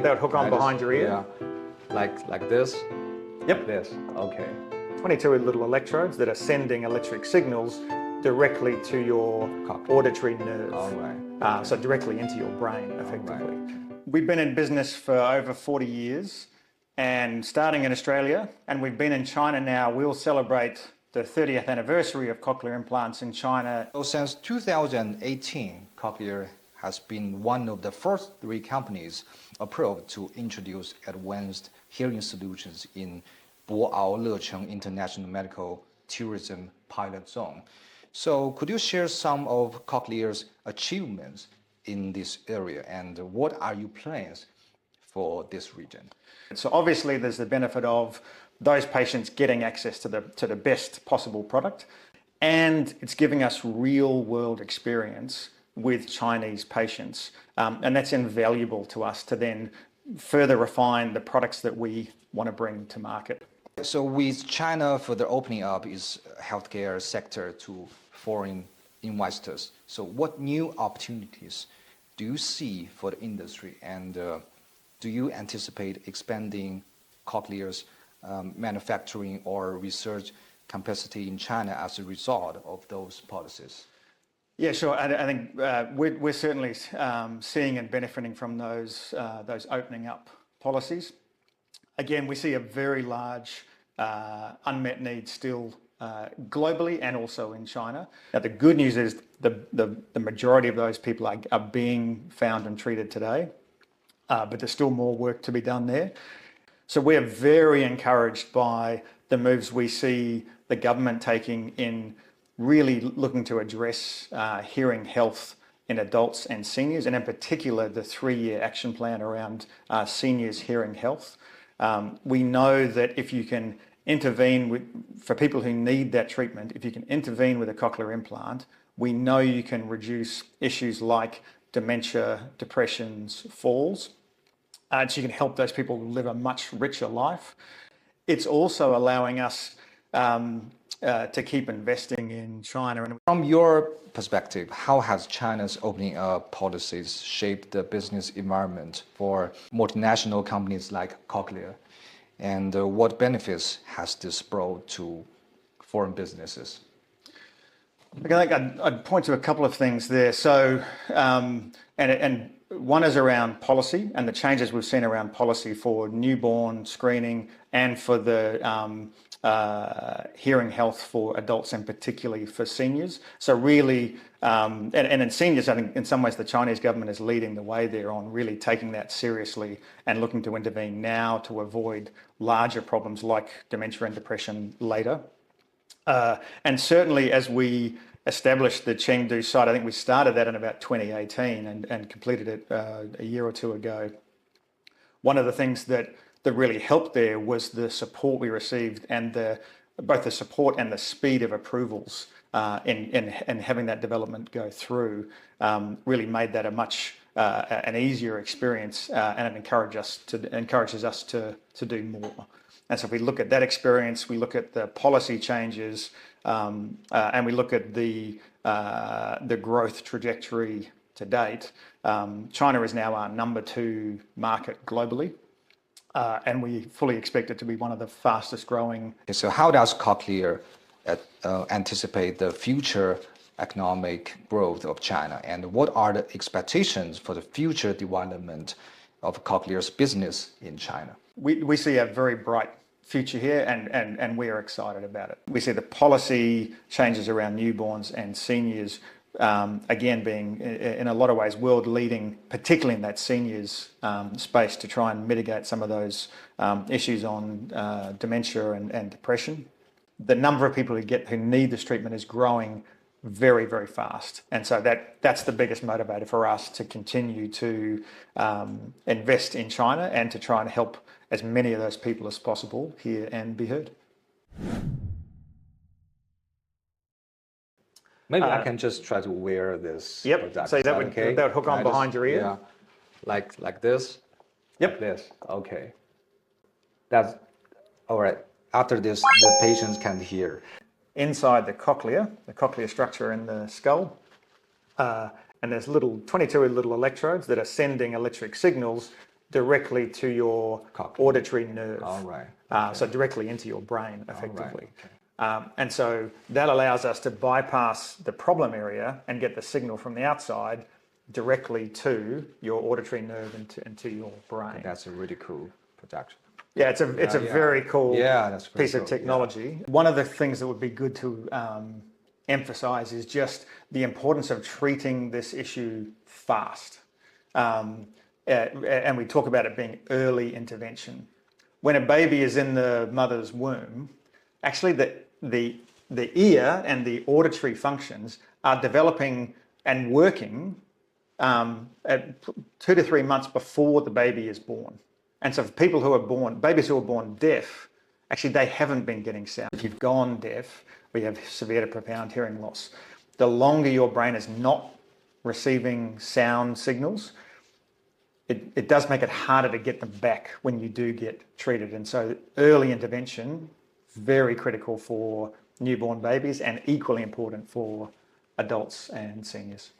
That would hook on behind your ear? Yeah, like this? Yep. This, okay. 22 little electrodes that are sending electric signals directly to your auditory nerve. All right. So directly into your brain, effectively. Right. We've been in business for over 40 years and starting in Australia, and we've been in China now. We'll celebrate the 30th anniversary of cochlear implants in China. So since 2018, Cochlear has been one of the first 3 companies approved to introduce advanced hearing solutions in Boao Lecheng International Medical Tourism Pilot Zone. So could you share some of Cochlear's achievements in this area and what are your plans for this region? So obviously there's the benefit of those patients getting access to the best possible product, and it's giving us real world experience with Chinese patients, and that's invaluable to us to then further refine the products that we want to bring to market. So with China further opening up its healthcare sector to foreign investors, so what new opportunities do you see for the industry, and do you anticipate expanding Cochlear's manufacturing or research capacity in China as a result of those policies? Yeah, sure. I think we're certainly seeing and benefiting from those opening up policies. Again, we see a very large unmet need still globally and also in China. Now, the good news is the majority of those people are being found and treated today, but there's still more work to be done there. So we're very encouraged by the moves we see the government taking in really looking to address hearing health in adults and seniors, and in particular the 3-year action plan around seniors' hearing health. We know that if you can intervene for people who need that treatment, if you can intervene with a cochlear implant, we know you can reduce issues like dementia, depressions, falls. So you can help those people live a much richer life. It's also allowing us to keep investing in China. And from your perspective, how has China's opening up policies shaped the business environment for multinational companies like Cochlear? And what benefits has this brought to foreign businesses? I think I'd point to a couple of things there. So, and one is around policy and the changes we've seen around policy for newborn screening and for the hearing health for adults and particularly for seniors. So really, and in seniors, I think in some ways the Chinese government is leading the way there on really taking that seriously and looking to intervene now to avoid larger problems like dementia and depression later. And certainly as we established the Chengdu site, I think we started that in about 2018 and completed it a year or two ago. One of the things that really helped there was the support we received and both the support and the speed of approvals in having that development go through really made that a much an easier experience, and it encourages us to do more. And so if we look at that experience, we look at the policy changes, and we look at the growth trajectory to date. China is now our number 2 market globally, and we fully expect it to be one of the fastest growing. So how does Cochlear anticipate the future economic growth of China, and what are the expectations for the future development of Cochlear's business in China? We see a very bright future here, and we are excited about it. We see the policy changes around newborns and seniors, again being in a lot of ways world leading, particularly in that seniors space, to try and mitigate some of those issues on dementia and depression. The number of people who need this treatment is growing very, very fast. And so that's the biggest motivator for us to continue to invest in China and to try and help as many of those people as possible hear and be heard. Maybe I can just try to wear this. Yep, product. so that would hook on behind your ear? Yeah, like this? Yep. Like this, okay. That's, all right. After this, the patients can hear. Inside the cochlear structure in the skull, and there's 22 little electrodes that are sending electric signals directly to your auditory nerve. All right. So directly into your brain, effectively. Okay. And so that allows us to bypass the problem area and get the signal from the outside directly to your auditory nerve into your brain. That's a really cool projection. Yeah, it's a very cool that's pretty piece of cool, technology. One of the things that would be good to emphasize is just the importance of treating this issue fast. And we talk about it being early intervention. When a baby is in the mother's womb, actually the ear and the auditory functions are developing and working at 2 to 3 months before the baby is born. And so for people who are born, babies who are born deaf, actually they haven't been getting sound. If you've gone deaf, or you have severe to profound hearing loss, the longer your brain is not receiving sound signals, it does make it harder to get them back when you do get treated. And so early intervention, very critical for newborn babies and equally important for adults and seniors.